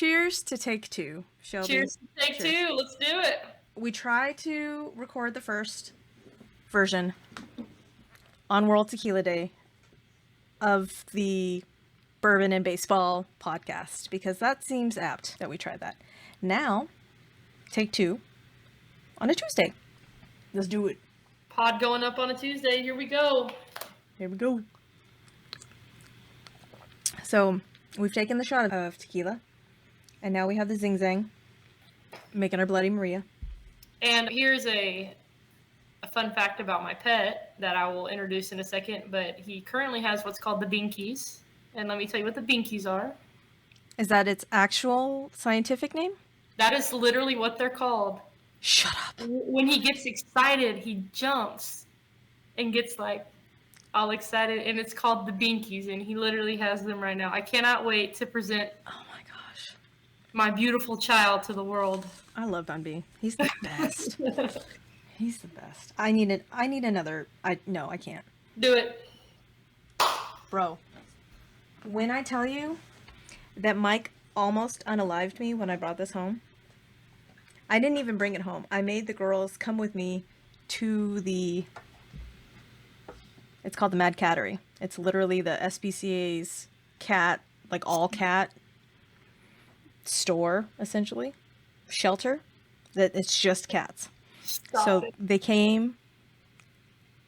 cheers to take two, Shelby. Cheers to take two. Let's do it. We tried to record the first version on World Tequila Day of the Bourbon and Baseball podcast because that seems apt that we tried that. Now, take two on a Tuesday. Let's do it. Pod going up on a Tuesday. Here we go. Here we go. So, we've taken the shot of tequila, and now we have the Zing Zang, making our Bloody Maria. And here's a fun fact about my pet that I will introduce in a second, but he currently has what's called the binkies. And let me tell you what the binkies are. Is that its actual scientific name? That is literally what they're called. Shut up. When he gets excited, he jumps and gets like all excited, and it's called the binkies, and he literally has them right now. I cannot wait to present my beautiful child to the world. I love Don B. He's the best. He's the best. I need another. No, I can't. Do it. Bro, when I tell you that Mike almost unalived me when I brought this home, I didn't even bring it home. I made the girls come with me to it's called the Mad Cattery. It's literally the SPCA's cat, like all cat store, essentially. Shelter. That it's just cats. So they came,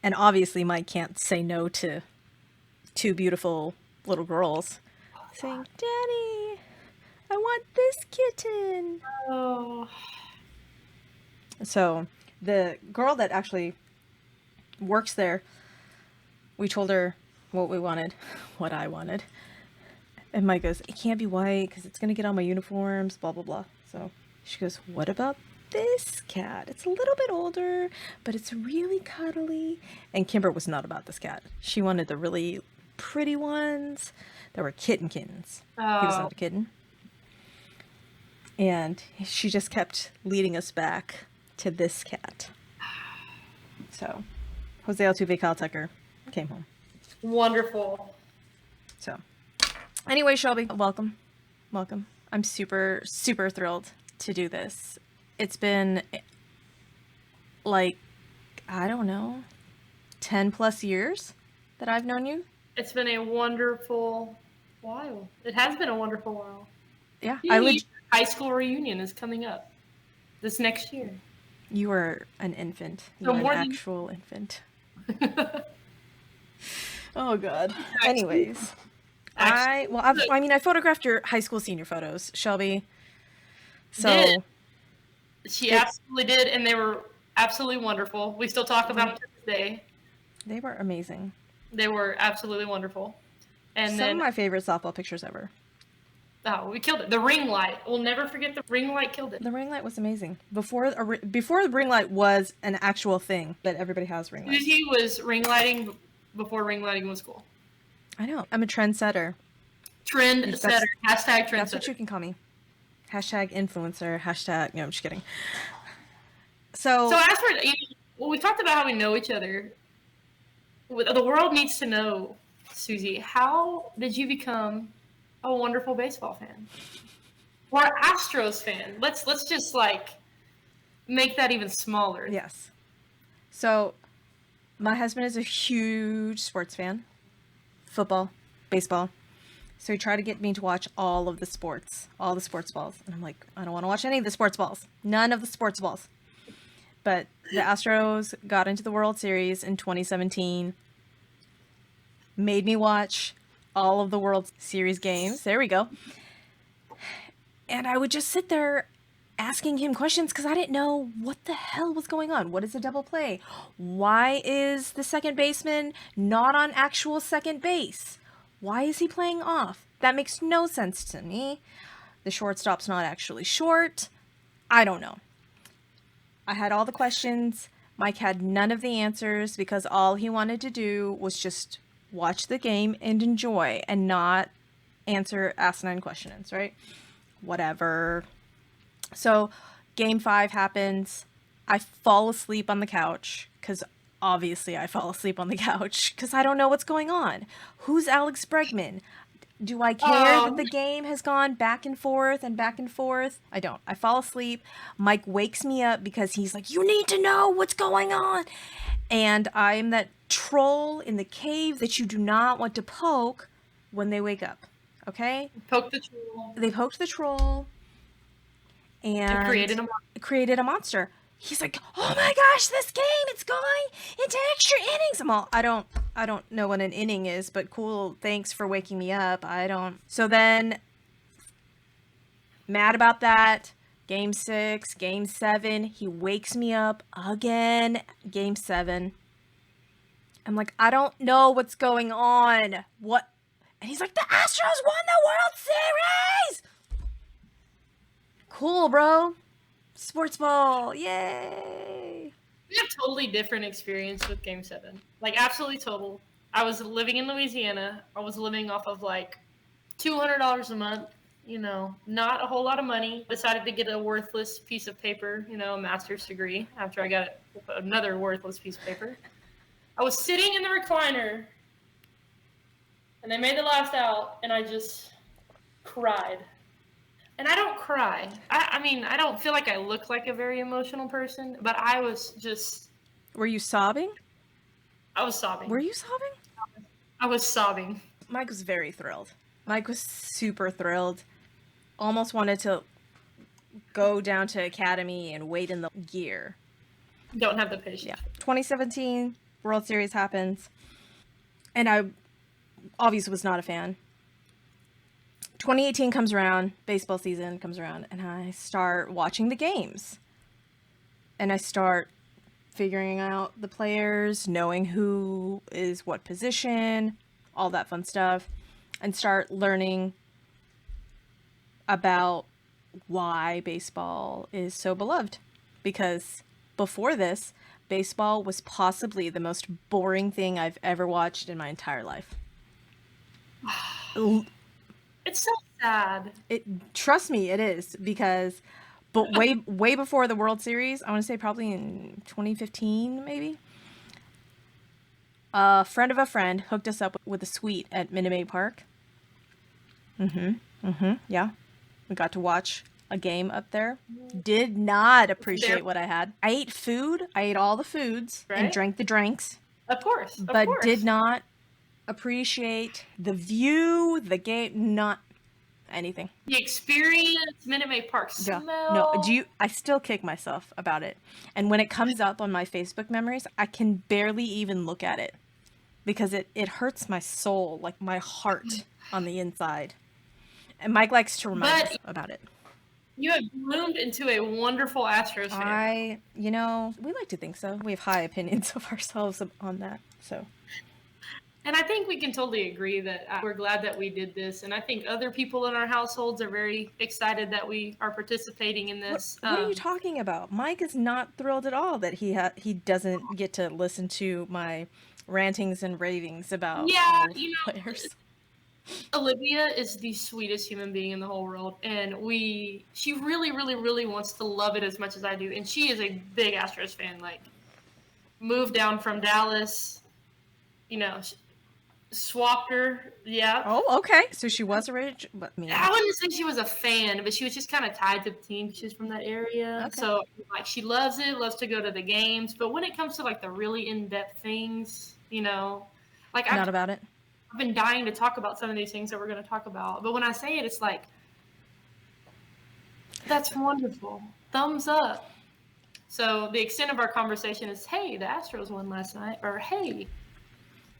and obviously Mike can't say no to two beautiful little girls saying, "Daddy, I want this kitten." Oh. So the girl that actually works there, we told her what I wanted. And Mike goes, "It can't be white because it's going to get on my uniforms, blah, blah, blah." So she goes, "What about this cat? It's a little bit older, but it's really cuddly." And Kimber was not about this cat. She wanted the really pretty ones that were kittens. Oh. He was not a kitten. And she just kept leading us back to this cat. So Jose Altuve, Kyle Tucker came home. Wonderful. So anyway, Shelby, welcome. I'm super, super thrilled to do this. It's been like, I don't know, 10 plus years that I've known you. It's been a wonderful while. It has been a wonderful while. Yeah. High school reunion is coming up this next year. You were an infant. You were an actual infant. Oh, God. Anyways. I photographed your high school senior photos, Shelby. So she absolutely did, and they were absolutely wonderful. We still talk about them to this day. They were amazing. They were absolutely wonderful. And some of my favorite softball pictures ever. Oh, we killed it. The ring light. We'll never forget the ring light killed it. The ring light was amazing. Before the ring light was an actual thing that everybody has ring lights. Suzy was ring lighting before ring lighting was cool. I know. I'm a trendsetter. Trendsetter. Hashtag trendsetter. That's what you can call me. Hashtag influencer. Hashtag. No, I'm just kidding. So as for, we talked about how we know each other. The world needs to know, Suzy, how did you become a wonderful baseball fan? Or Astros fan? Let's just make that even smaller. Yes. So my husband is a huge sports fan. Football, baseball. So he tried to get me to watch all the sports balls. And I'm like, I don't want to watch any of the sports balls. None of the sports balls. But the Astros got into the World Series in 2017. Made me watch all of the World Series games. There we go. And I would just sit there asking him questions because I didn't know what the hell was going on. What is a double play? Why is the second baseman not on actual second base? Why is he playing off? That makes no sense to me. The shortstop's not actually short. I don't know. I had all the questions. Mike had none of the answers because all he wanted to do was just watch the game and enjoy and not answer asinine questions, right? Whatever. So game 5 happens. I fall asleep on the couch because obviously I fall asleep on the couch because I don't know what's going on. Who's Alex Bregman? Do I care that the game has gone back and forth and back and forth? I don't. I fall asleep. Mike wakes me up because he's like, you need to know what's going on. And I am that troll in the cave that you do not want to poke when they wake up. Okay? Poke the troll. They poked the troll and created a monster. He's like, oh my gosh, this game, it's going into extra innings. I'm all, I don't know what an inning is, but cool, thanks for waking me up. I don't. So then, mad about that. Game 6, Game 7, he wakes me up again. Game 7. I'm like, I don't know what's going on. What? And he's like, the Astros won the World Series! Cool, bro. Sports ball. Yay. We have totally different experience with Game 7. Like, absolutely total. I was living in Louisiana. I was living off of, like, $200 a month. You know, not a whole lot of money. Decided to get a worthless piece of paper, you know, a master's degree, after I got another worthless piece of paper. I was sitting in the recliner, and they made the last out, and I just cried. And I don't cry. I mean, I don't feel like I look like a very emotional person, but I was just... Were you sobbing? I was sobbing. Were you sobbing? I was sobbing. Mike was very thrilled. Mike was super thrilled. Almost wanted to go down to Academy and wait in the gear. Don't have the patience. Yeah. 2017, World Series happens. And I obviously was not a fan. 2018 comes around, baseball season comes around, and I start watching the games. And I start figuring out the players, knowing who is what position, all that fun stuff, and start learning about why baseball is so beloved. Because before this, baseball was possibly the most boring thing I've ever watched in my entire life. It's so sad. Trust me, it is, because but way before the World Series, I want to say probably in 2015 maybe. A friend of a friend hooked us up with a suite at Minute Maid Park. Yeah. We got to watch a game up there. Did not appreciate what I had. I ate food. I ate all the foods, right? And drank the drinks. Of course. But did not appreciate the view, the game, not anything. The experience, Minute Maid Park smell. No, I still kick myself about it. And when it comes up on my Facebook memories, I can barely even look at it because it hurts my soul, like my heart on the inside. And Mike likes to remind us about it. You have bloomed into a wonderful Astros fan. We like to think so. We have high opinions of ourselves on that, so. And I think we can totally agree that we're glad that we did this. And I think other people in our households are very excited that we are participating in this. What are you talking about? Mike is not thrilled at all that he doesn't get to listen to my rantings and ravings about players. Olivia is the sweetest human being in the whole world. And she really, really, really wants to love it as much as I do. And she is a big Astros fan. Like, moved down from Dallas, swapped her, yeah. Oh, okay. So she was rich, but I wouldn't say she was a fan, but she was just kind of tied to the team. She's from that area, okay. So like she loves it, loves to go to the games. But when it comes to like the really in-depth things, like not about it. I've been dying to talk about some of these things that we're going to talk about. But when I say it, it's like, that's wonderful. Thumbs up. So the extent of our conversation is, hey, the Astros won last night, or hey.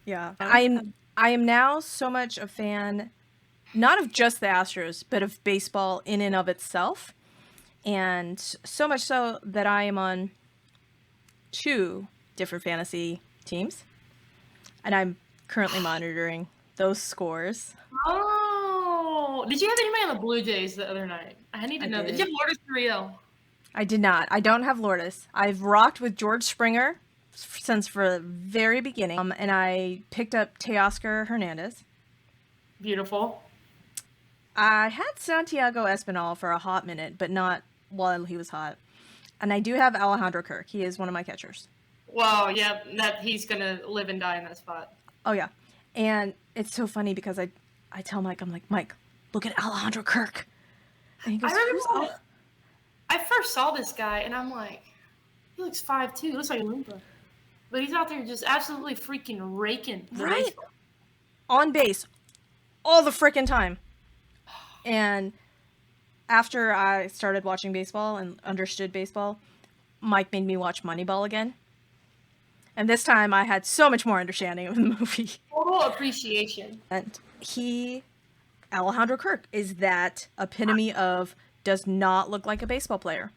Yeah, I am now so much a fan, not of just the Astros, but of baseball in and of itself. And so much so that I am on 2 different fantasy teams. And I'm currently monitoring those scores. Oh, did you have anybody on the Blue Jays the other night? I need to know. Did you have Lourdes Gurriel? I did not. I don't have Lourdes. I've rocked with George Springer since the very beginning, and I picked up Teoscar Hernandez. Beautiful. I had Santiago Espinal for a hot minute, but not while he was hot. And I do have Alejandro Kirk. He is one of my catchers. Wow, yeah, that he's gonna live and die in that spot. Oh yeah, and it's so funny because I tell Mike, I'm like, Mike, look at Alejandro Kirk. And he goes, I who's remember when I first saw this guy, and I'm like, he looks 5'2", he looks like a Loompa. But he's out there just absolutely freaking raking the right baseball. on base all the freaking time. And after I started watching baseball and understood baseball, Mike made me watch Moneyball again. And this time I had so much more understanding of the movie. Total appreciation. And Alejandro Kirk, is that epitome of does not look like a baseball player.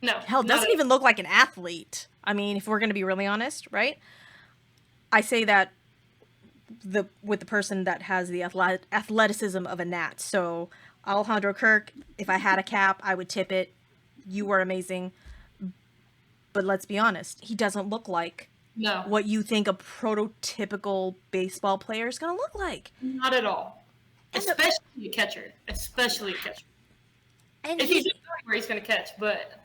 No. Hell, doesn't even look like an athlete. I mean, if we're going to be really honest, right? I say that with the person that has the athleticism of a gnat. So Alejandro Kirk, if I had a cap, I would tip it. You were amazing. But let's be honest, he doesn't look like what you think a prototypical baseball player is going to look like. Not at all. Especially a catcher. Especially a catcher. And if he's just where he's going to catch, but...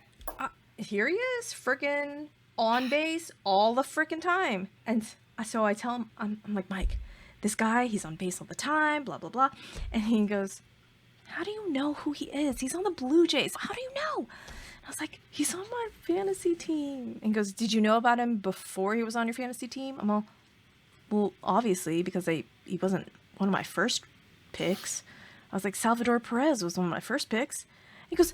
here he is, freaking on base all the freaking time. And so I tell him, I'm like, Mike, this guy, he's on base all the time, blah, blah, blah. And he goes, how do you know who he is? He's on the Blue Jays. How do you know? And I was like, he's on my fantasy team. And he goes, did you know about him before he was on your fantasy team? I'm all, well, obviously, because he wasn't one of my first picks. I was like, Salvador Perez was one of my first picks. He goes,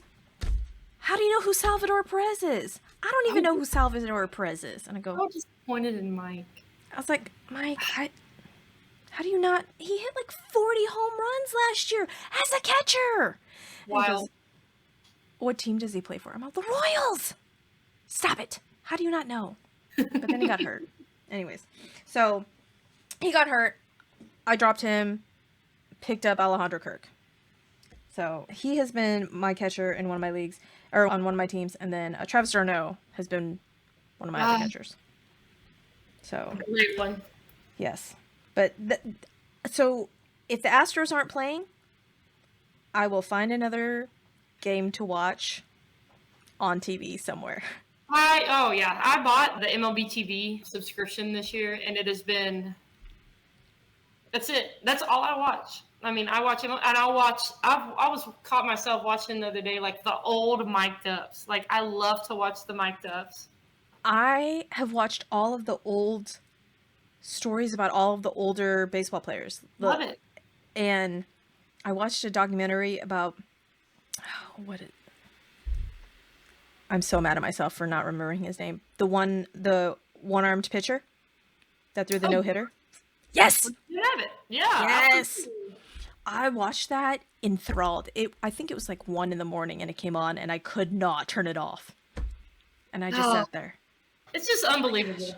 how do you know who Salvador Perez is? I don't even know who Salvador Perez is. And I go, I'm disappointed in Mike. I was like, Mike, how do you not? He hit like 40 home runs last year as a catcher. Wow. Goes, what team does he play for? I'm like, the Royals. Stop it. How do you not know? But then he got hurt. Anyways, so he got hurt. I dropped him, picked up Alejandro Kirk. So he has been my catcher in one of my leagues, or on one of my teams, and then Travis d'Arnaud has been one of my other catchers. So great one. Yes, but so if the Astros aren't playing, I will find another game to watch on TV somewhere. I bought the MLB TV subscription this year, and it has been. That's it. That's all I watch. I mean, I watch him, and I was caught myself watching the other day, like the old mic'd ups. Like, I love to watch the mic'd ups. I have watched all of the old stories about all of the older baseball players. Love it. And I watched a documentary about I'm so mad at myself for not remembering his name. The one-armed pitcher that threw the no-hitter. Yes. You have it. Yeah. Yes. I watched that enthralled. I think it was like 1 a.m. and it came on and I could not turn it off. And I just sat there. It's just unbelievable.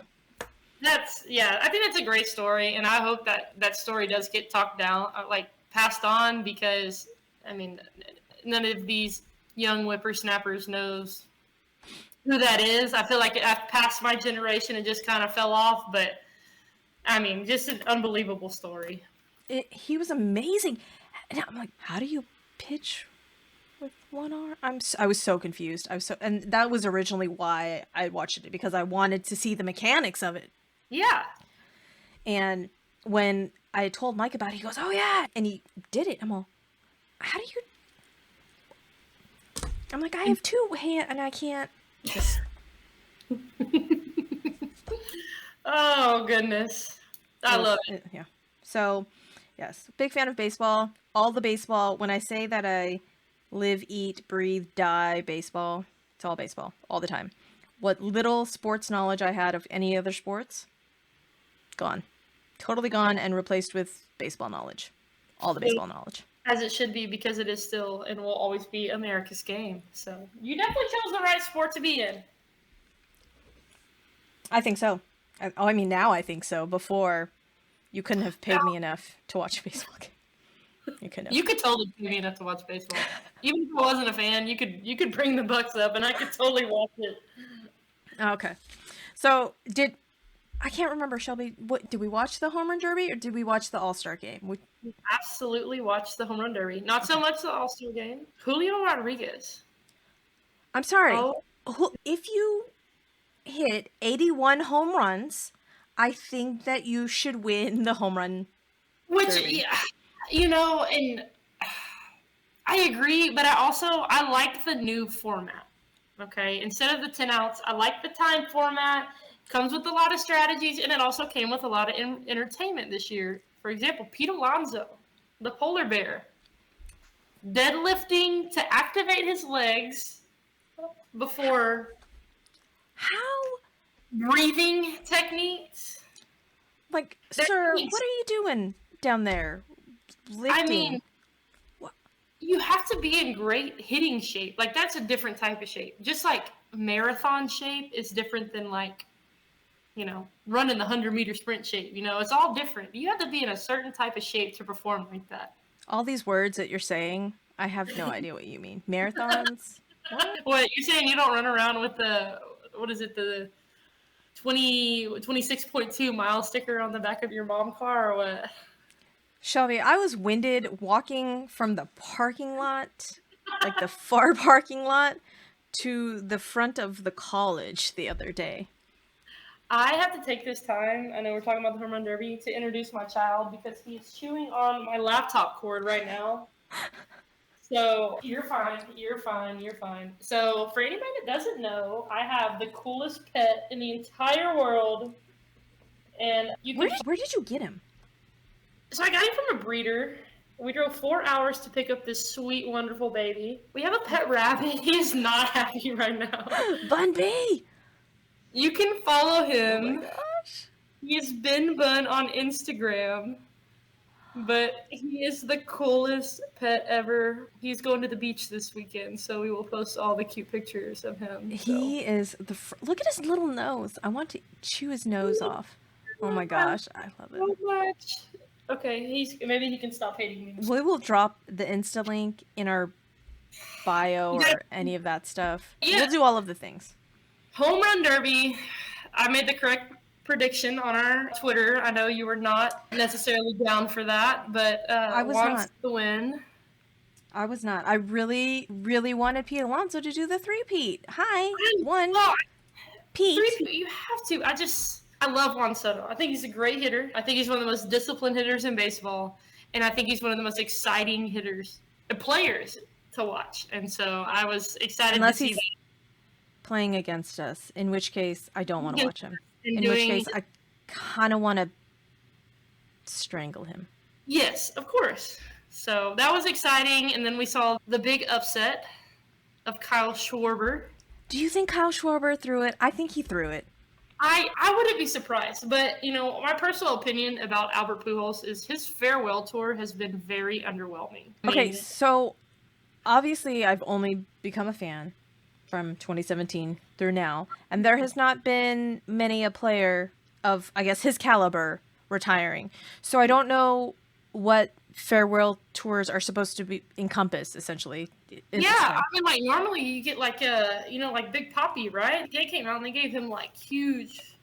I think that's a great story, and I hope that story does get talked down, like passed on, because I mean, none of these young whippersnappers knows who that is. I feel like I've passed my generation and just kind of fell off, but I mean, just an unbelievable story. He was amazing. And I'm like, how do you pitch with one arm? I was so confused. And that was originally why I watched it, because I wanted to see the mechanics of it. Yeah. And when I told Mike about it, he goes, oh yeah. And he did it. I'm all, how do you? I'm like, I have 2 hands and I can't just. Oh, goodness. I love it. Yeah. So, yes, big fan of baseball. All the baseball. When I say that I live, eat, breathe, die baseball, it's all baseball, all the time. What little sports knowledge I had of any other sports, gone. Totally gone and replaced with baseball knowledge. All the baseball knowledge. As it should be, because it is still and will always be America's game. So, you definitely chose the right sport to be in. I think so. I mean, now I think so. Before, you couldn't have paid me enough to watch a baseball game. You couldn't have. You could totally pay me enough to watch baseball. Even if I wasn't a fan, you could bring the Bucks up, and I could totally watch it. Okay. So, I can't remember, Shelby, did we watch the Home Run Derby, or did we watch the All-Star Game? We absolutely watched the Home Run Derby. Not so much the All-Star Game. Julio Rodriguez. I'm sorry. If you hit 81 home runs, I think that you should win the Home Run Derby. Yeah, And I agree, but I like the new format. Okay, instead of the 10 outs, I like the time format. Comes with a lot of strategies, and it also came with a lot of entertainment this year. For example, Pete Alonso, the polar bear, deadlifting to activate his legs before How? breathing techniques. Like, sir, what are you doing down there? Lifting. I mean, you have to be in great hitting shape. Like, that's a different type of shape. Just like marathon shape is different than like, running the 100-meter sprint shape. It's all different. You have to be in a certain type of shape to perform like that. All these words that you're saying, I have no idea what you mean. Marathons? What, you're saying you don't run around with the 26.2 mile sticker on the back of your mom car, or what? Shelby, I was winded walking from the parking lot, like the far parking lot, to the front of the college the other day. I have to take this time, I know we're talking about the home run derby, to introduce my child because he's chewing on my laptop cord right now. So you're fine. So for anybody that doesn't know, I have the coolest pet in the entire world, and Where did you get him? So I got him from a breeder. We drove 4 hours to pick up this sweet, wonderful baby. We have a pet rabbit. He is not happy right now. Bun B! You can follow him. Oh my gosh. He is Ben Bun on Instagram. But he is the coolest pet ever. He's going to the beach this weekend, so we will post all the cute pictures of him. He is look at his little nose. I want to chew his nose off. Oh my gosh, I love it. So much. Okay, maybe he can stop hating me. We will drop the Insta link in our bio or any of that stuff. Yeah. We'll do all of the things. Home run derby. I made the correct prediction on our Twitter. I know you were not necessarily down for that, but I was not. The win. I was not. I really, really wanted Pete Alonso to do the three-peat. Hi, Pete. Three-peat, you have to. I love Juan Soto. I think he's a great hitter. I think he's one of the most disciplined hitters in baseball, and I think he's one of the most exciting players to watch. And so I was excited to see. He's playing against us, in which case I don't want to watch him. In which case, I kind of want to strangle him. Yes, of course. So that was exciting. And then we saw the big upset of Kyle Schwarber. Do you think Kyle Schwarber threw it? I think he threw it. I wouldn't be surprised. But, my personal opinion about Albert Pujols is his farewell tour has been very underwhelming. Okay, so obviously I've only become a fan from 2017 through now, and there has not been many a player of, I guess, his caliber retiring. So I don't know what farewell tours are supposed to be encompass, essentially. Yeah, normally you get like Big Papi, right? They came out and they gave him huge,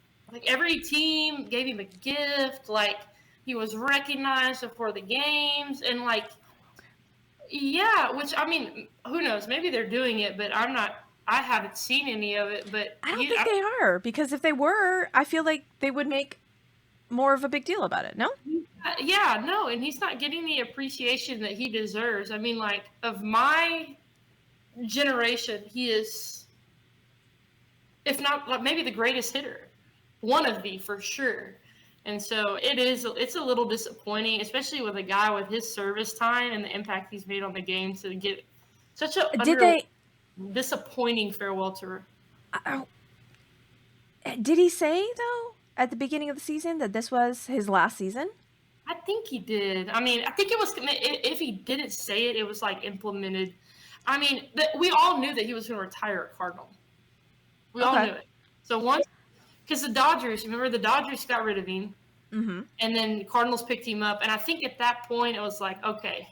every team gave him a gift, he was recognized before the games, and yeah, which who knows? Maybe they're doing it, but I haven't seen any of it, but I don't think they are, because if they were, I feel like they would make more of a big deal about it, no? Yeah, no, and he's not getting the appreciation that he deserves. Of my generation, he is, if not maybe the greatest hitter, one of the for sure. And so it's a little disappointing, especially with a guy with his service time and the impact he's made on the game, to get such a disappointing farewell tour. Did he say, though, at the beginning of the season that this was his last season? I think he did. I think it was, if he didn't say it, it was implemented. We all knew that he was going to retire at Cardinal. We all knew it. So once, because the Dodgers got rid of him, and then Cardinals picked him up, and I think at that point it was okay,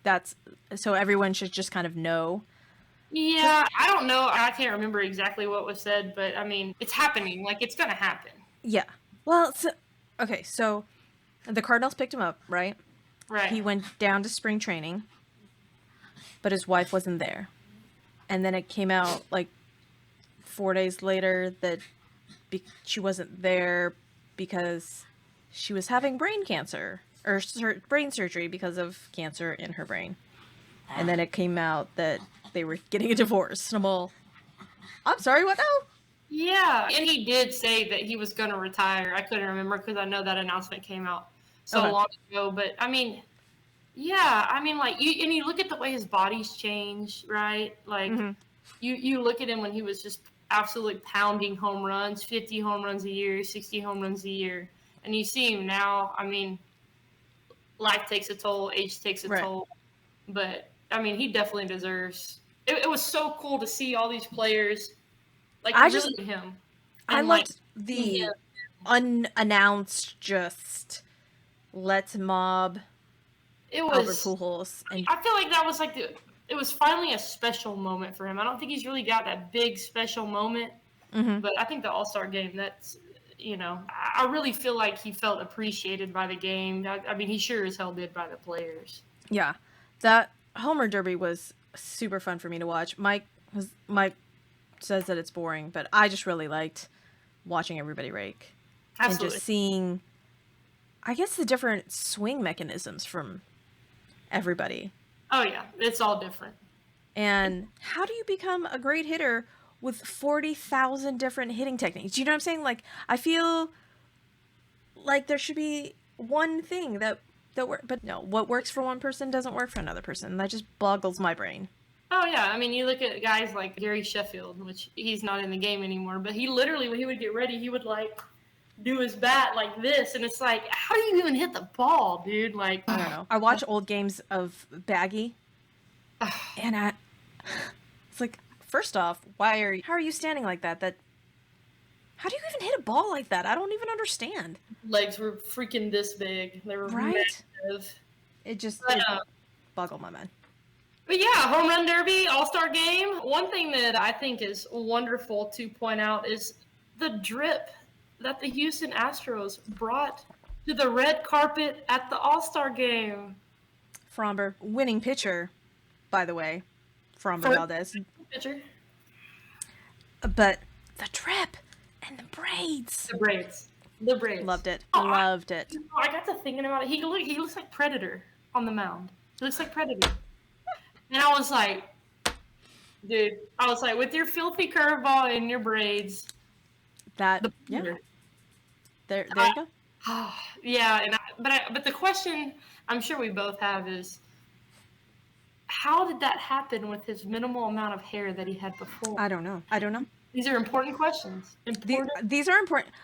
that's, so everyone should just kind of know. Yeah, I don't know. I can't remember exactly what was said, but it's happening. It's going to happen. Yeah. Well, so the Cardinals picked him up, right? Right. He went down to spring training, but his wife wasn't there. And then it came out 4 days later that she wasn't there because she was having brain cancer. or brain surgery because of cancer in her brain. And then it came out that they were getting a divorce. And I'm all, I'm sorry, what now? Yeah, and he did say that he was going to retire. I couldn't remember because I know that announcement came out so long ago. But I mean, yeah, I mean, like you look at the way his body's changed, right? Like you look at him when he was just absolutely pounding home runs, 50 home runs a year, 60 home runs a year, and you see him now. I mean, life takes a toll, age takes a toll, but I mean, he definitely deserves. It was so cool to see all these players. Like I really him. I liked the unannounced, just let's mob Albert Pujols. And I feel like that was like it was finally a special moment for him. I don't think he's really got that big special moment, but I think the All-Star game, that's, you know, I really feel like he felt appreciated by the game. I mean, he sure as hell did by the players. Yeah, that Homer Derby was super fun for me to watch. Mike says that it's boring, but I just really liked watching everybody rake. Absolutely. And just seeing, I guess, the different swing mechanisms from everybody. Oh yeah, it's all different. And how do you become a great hitter with 40,000 different hitting techniques? You know what I'm saying? Like, I feel like there should be one thing that works, but no, what works for one person doesn't work for another person. That just boggles my brain. Oh, yeah. I mean, you look at guys like Gary Sheffield, which he's not in the game anymore, but he literally, when he would get ready, he would, like, do his bat like this, and it's like, how do you even hit the ball, dude? Like, I don't know. I watch old games of Baggy, and it's like, first off, how are you standing like that? How do you even hit a ball like that? I don't even understand. Legs were freaking this big. They were massive. It just boggled my mind. But yeah, home run derby, all-star game. One thing that I think is wonderful to point out is the drip that the Houston Astros brought to the red carpet at the all-star game. Fromber, winning pitcher, by the way. Fromber Valdez. Pitcher. But the drip and the braids. The braids. Loved it. Loved it. I got to thinking about it. He looks like Predator on the mound. He looks like Predator. And I was like, dude, with your filthy curveball and your braids. There you go. Yeah, but the question I'm sure we both have is, how did that happen with his minimal amount of hair that he had before? I don't know. These are important questions. These are important.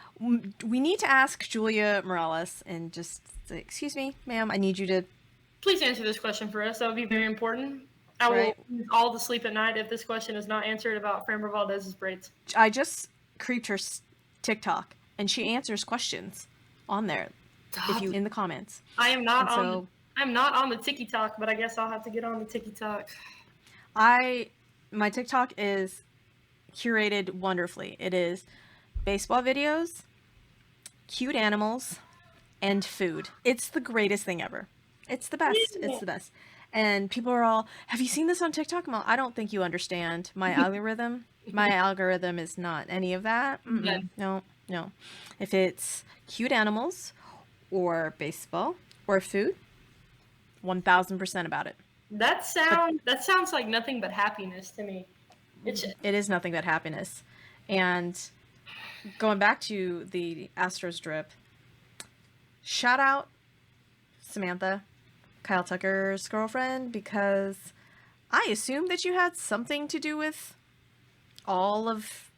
We need to ask Julia Morales and just say, excuse me, ma'am, I need you to... Please answer this question for us. That would be very important. I will lose all the sleep at night if this question is not answered about Framber Valdez's braids. I just creeped her TikTok, and she answers questions on there. If you in the comments. I'm not on the TikTok, but I guess I'll have to get on the TikTok. My TikTok is curated wonderfully. It is baseball videos, cute animals, and food. It's the greatest thing ever. It's the best. It's the best. And people are all, have you seen this on TikTok? Well, I don't think you understand my algorithm. My algorithm is not any of that. No. If it's cute animals or baseball or food, 1,000% about it. That sounds like nothing but happiness to me. It is nothing but happiness. And going back to the Astros drip, shout out Samantha, Kyle Tucker's girlfriend, because I assume that you had something to do with all of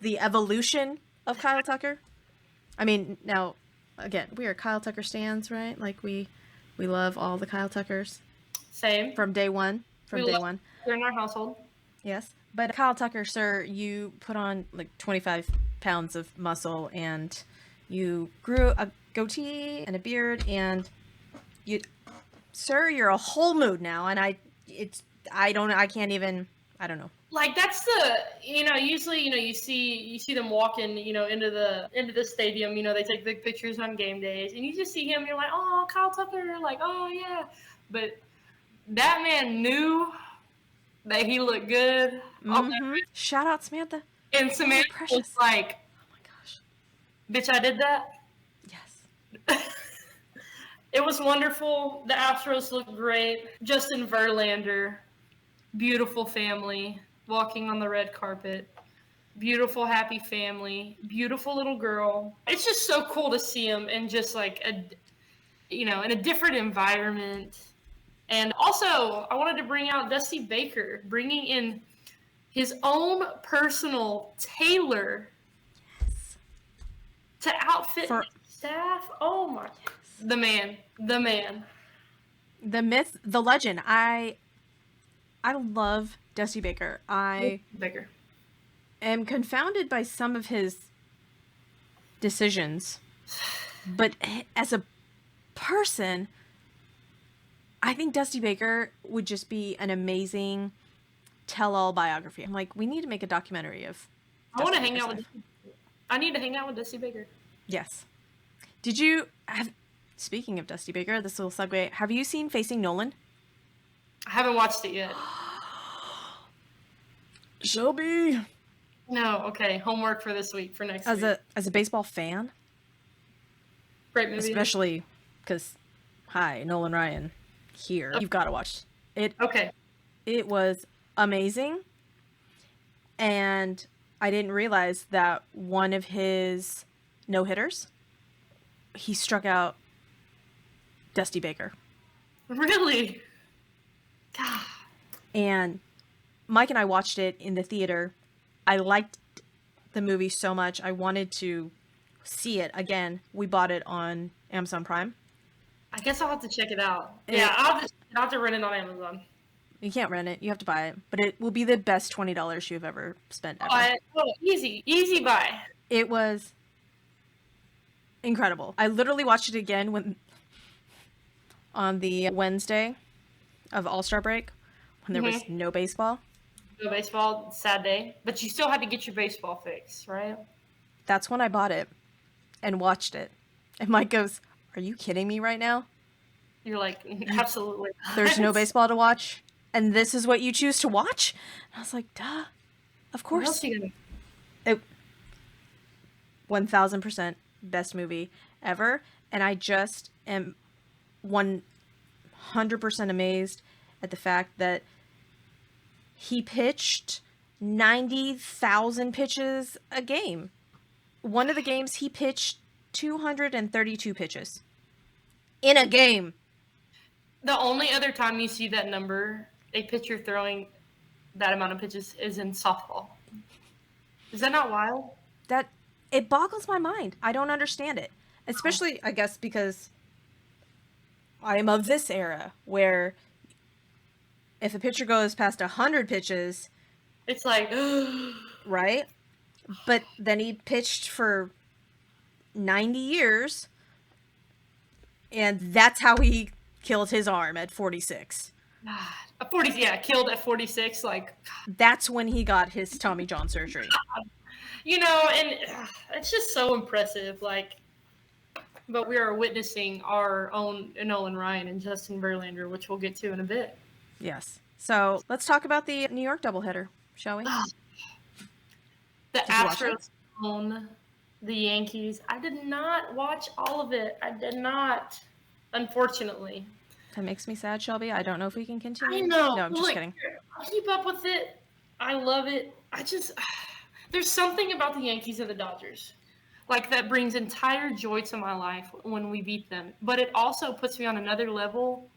the evolution of Kyle Tucker. I mean, now, again, we are Kyle Tucker stans, right? Like, we love all the Kyle Tuckers. Same. From day one. They're in our household. Yes. But Kyle Tucker, sir, you put on like 25 pounds of muscle, and you grew a goatee and a beard, and you're a whole mood now. And I don't know. Like, that's usually, you see them walking, into the stadium, they take big pictures on game days, and you just see him, you're like, oh, Kyle Tucker, like, oh yeah. But that man knew that he looked good. Mm-hmm. Shout out Samantha. And Samantha was like, oh my gosh, bitch, I did that? Yes. It was wonderful. The Astros looked great. Justin Verlander, beautiful family, walking on the red carpet. Beautiful, happy family. Beautiful little girl. It's just so cool to see him in just like in a different environment. And also, I wanted to bring out Dusty Baker, bringing in his own personal tailor to outfit For- staff. Oh my, the man, The myth, the legend. I love Dusty Baker. I Baker. am confounded by some of his decisions, but as a person, I think Dusty Baker would just be an amazing tell-all biography. I'm like, we need to make a documentary of I want to Dusty hang out Baker's with. life. I need to hang out with Dusty Baker. Yes. Did you have? Speaking of Dusty Baker, this little segue. Have you seen Facing Nolan? I haven't watched it yet. Shelby. No, okay. Homework for this week, for next week. As a baseball fan, Great movie. especially because, hi, Nolan Ryan, here. You've got to watch it. Okay. It was amazing, and I didn't realize that one of his no-hitters, he struck out Dusty Baker. Really? God. And Mike and I watched it in the theater. I liked the movie so much. I wanted to see it again. We bought it on Amazon Prime. I guess I'll have to check it out. Yeah, I'll have to rent it on Amazon. You can't rent it. You have to buy it. But it will be the best $20 you've ever spent ever. Easy buy. It was incredible. I literally watched it again on the Wednesday of All-Star break when there was no baseball. No baseball, sad day. But you still had to get your baseball fix, right? That's when I bought it and watched it. And Mike goes, "Are you kidding me right now? You're like, absolutely. There's no baseball to watch, and this is what you choose to watch?" And I was like, duh, of What course. else you gonna... It 1000% best movie ever. And I just am 100% amazed at the fact that he pitched 90,000 pitches a game. One of the games he pitched 232 pitches in a game. The only other time you see that number, a pitcher throwing that amount of pitches, is in softball. Is that not wild? That it boggles my mind. I don't understand it. Especially, I guess, because I am of this era where if a pitcher goes past 100 pitches, it's like, right? But then he pitched for 90 years, and that's how he killed his arm at 46. Killed at 46. Like, that's when he got his Tommy John surgery. And it's just so impressive. Like, but we are witnessing our own Nolan Ryan and Justin Verlander, which we'll get to in a bit. Yes. So let's talk about the New York doubleheader, shall we? The Astros own the Yankees. I did not watch all of it. I did not, unfortunately. That makes me sad, Shelby. I don't know if we can continue. I know. No, I'm just kidding. I'll keep up with it. I love it. There's something about the Yankees and the Dodgers, like, that brings entire joy to my life when we beat them. But it also puts me on another level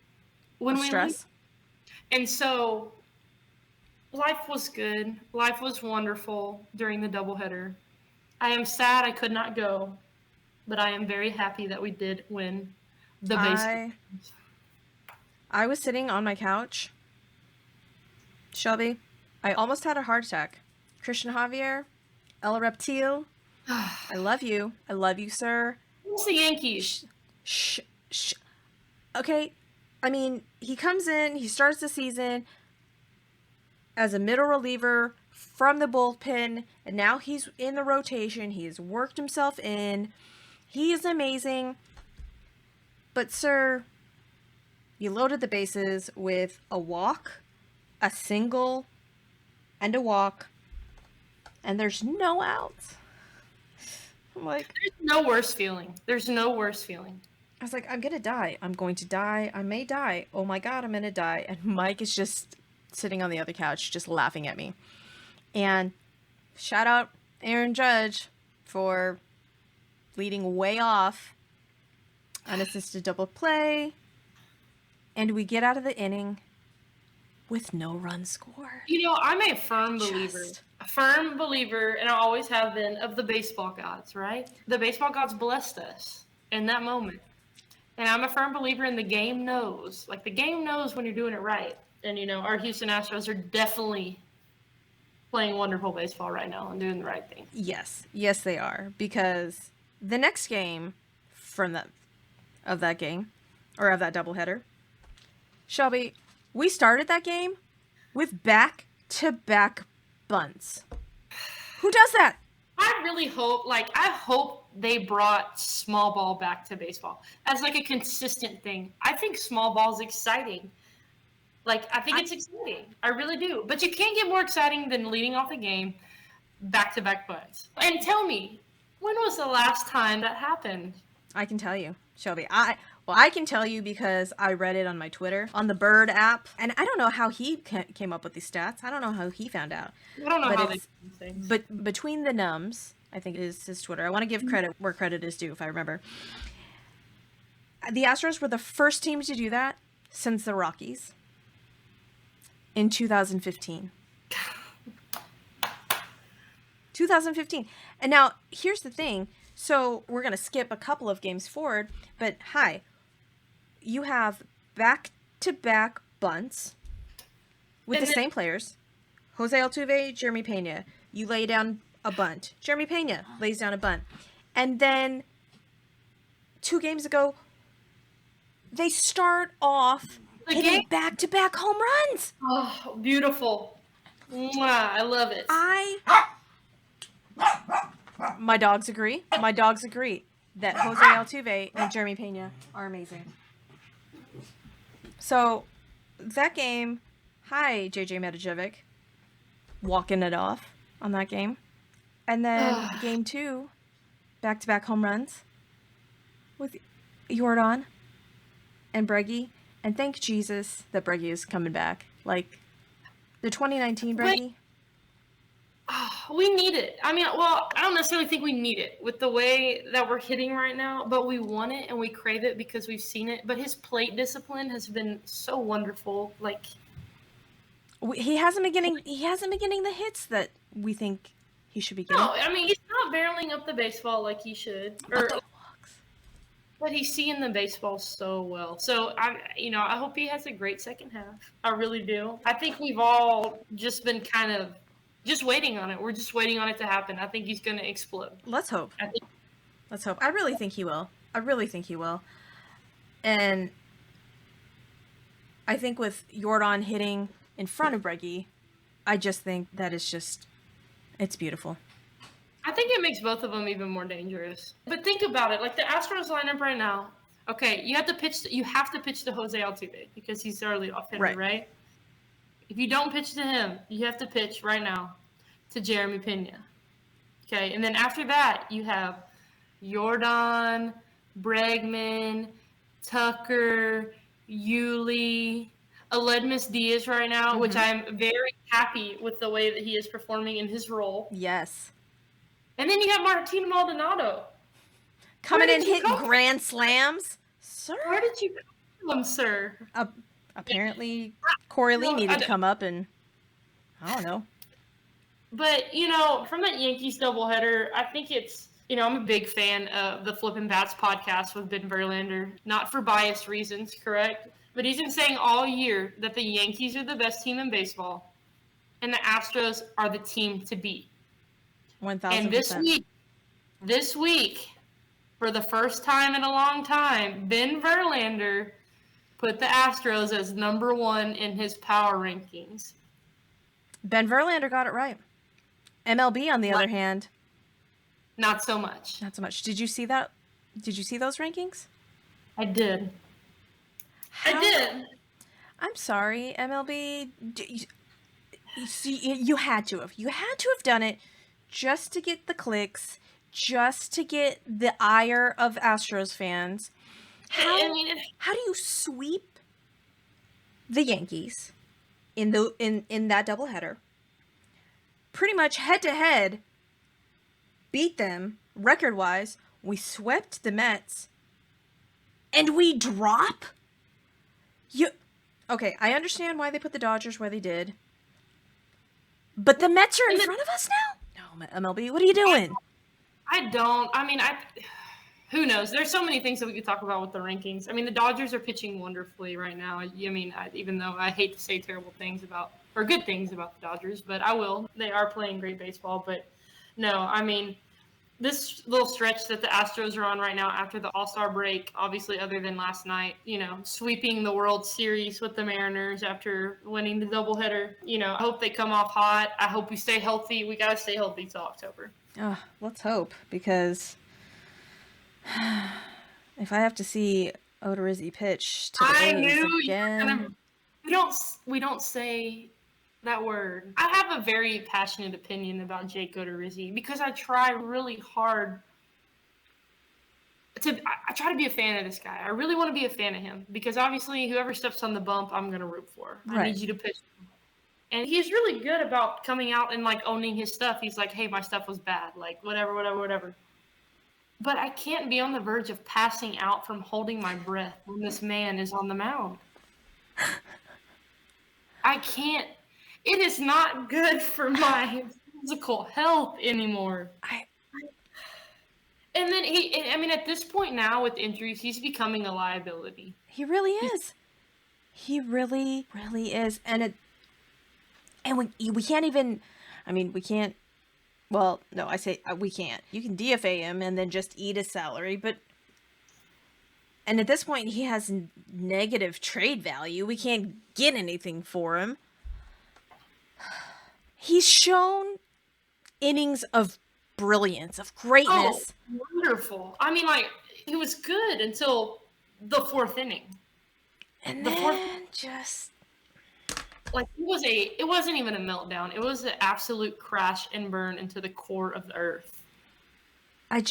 when we stress. And so life was good. Life was wonderful during the doubleheader. I am sad I could not go, but I am very happy that we did win the baseball. I was sitting on my couch, Shelby. I almost had a heart attack. Christian Javier, El Reptil, I love you. I love you, sir. It's the Yankees. Shh. Okay, I mean, he comes in, he starts the season as a middle reliever from the bullpen, and now he's in the rotation. He has worked himself in. He is amazing. But, sir, you loaded the bases with a walk, a single, and a walk, and there's no outs. I'm like, there's no worse feeling. There's no worse feeling. I was like, I'm going to die. I'm going to die. I may die. Oh my God, I'm going to die. And Mike is just sitting on the other couch, just laughing at me. And shout out Aaron Judge for leading way off. Unassisted double play. And we get out of the inning with no run score. You know, I'm a firm believer, and I always have been, of the baseball gods, right? The baseball gods blessed us in that moment. And I'm a firm believer in the game knows. Like, the game knows when you're doing it right. And, you know, our Houston Astros are definitely playing wonderful baseball right now and doing the right thing. Yes. Yes, they are. Because the next game from that game, or of that doubleheader, Shelby, we started that game with back-to-back bunts. Who does that? I really hope, I hope they brought small ball back to baseball as, like, a consistent thing. I think small ball is exciting. Like, I think it's exciting. I really do. But you can't get more exciting than leading off the game back-to-back bunts. And tell me, when was the last time that happened? I can tell you, Shelby. I can tell you because I read it on my Twitter, on the Bird app. And I don't know how he came up with these stats. I don't know how he found out. I don't know how they do things. But between the nums, I think is his Twitter. I want to give credit where credit is due, if I remember. The Astros were the first team to do that since the Rockies in 2015. 2015. And now, here's the thing. So, we're going to skip a couple of games forward. But, you have back-to-back bunts with the same players. Jose Altuve, Jeremy Pena. You lay down a bunt. Jeremy Pena lays down a bunt. And then 2 games ago, they start off hitting back-to-back home runs. Oh, beautiful. Mwah, I love it. My dogs agree. My dogs agree that Jose Altuve and Jeremy Pena are amazing. So, that game, JJ Metajevic, walking it off on that game. And then game 2, back-to-back home runs with Jordan and Breggy. And thank Jesus that Breggy is coming back. Like, the 2019 Breggy. We need it. I mean, well, I don't necessarily think we need it with the way that we're hitting right now, but we want it and we crave it because we've seen it. But his plate discipline has been so wonderful. Like, he hasn't been getting the hits that we think he should be getting. No, I mean, he's not barreling up the baseball like he should. But he's seeing the baseball so well. So, I hope he has a great second half. I really do. I think we've all just been kind of just waiting on it. We're just waiting on it to happen. I think he's going to explode. Let's hope. Let's hope. I really think he will. And I think with Jordan hitting in front of Breggy, I just think that it's beautiful. I think it makes both of them even more dangerous. But think about it. Like, the Astros lineup right now, okay, you have to pitch to Jose Altuve because he's their leadoff hitter, right? If you don't pitch to him, you have to pitch right now to Jeremy Pena. Okay, and then after that, you have Jordan, Bregman, Tucker, Yuli, Aledmus Diaz right now, which I'm very happy with the way that he is performing in his role. Yes. And then you have Martin Maldonado. Coming in hitting grand slams. Sir? Where did you come from, sir? Apparently, Corey Lee needed to come up and, I don't know. But, from that Yankees doubleheader, I think it's, I'm a big fan of the Flippin' Bats podcast with Ben Verlander. Not for biased reasons, correct? But he's been saying all year that the Yankees are the best team in baseball and the Astros are the team to beat. 1,000%. And this week, for the first time in a long time, Ben Verlander put the Astros as number 1 in his power rankings. Ben Verlander got it right. MLB, on the other hand, not so much. Not so much. Did you see that? Did you see those rankings? I did. I did. I'm sorry, MLB. You had to have. You had to have done it just to get the clicks, just to get the ire of Astros fans. How do you sweep the Yankees in that doubleheader? Pretty much head to head, beat them record wise. We swept the Mets, and we drop. Okay, I understand why they put the Dodgers where they did, but the Mets are in front of us now. No, MLB, what are you doing? Who knows? There's so many things that we could talk about with the rankings. I mean, the Dodgers are pitching wonderfully right now. Even though I hate to say terrible things or good things about the Dodgers, but I will. They are playing great baseball. But no, I mean, this little stretch that the Astros are on right now after the All-Star break, obviously other than last night, sweeping the World Series with the Mariners after winning the doubleheader. I hope they come off hot. I hope we stay healthy. We got to stay healthy till October. Let's hope, because if I have to see Odorizzi pitch to the A's again, we don't say that word. I have a very passionate opinion about Jake Odorizzi because I try really hard I try to be a fan of this guy. I really want to be a fan of him because obviously whoever steps on the bump, I'm going to root for. Right. I need you to pitch. And he's really good about coming out and owning his stuff. He's like, hey, my stuff was bad. Whatever. But I can't be on the verge of passing out from holding my breath when this man is on the mound. I can't. It is not good for my physical health anymore. And then at this point now with injuries, he's becoming a liability. He really is. He really, really is. And we can't even, we can't, well, no, I say we can't. You can DFA him and then just eat his salary, and at this point he has negative trade value. We can't get anything for him. He's shown innings of brilliance, of greatness. Oh, wonderful. He was good until the fourth inning. And then just... it wasn't even a meltdown. It was an absolute crash and burn into the core of the earth. To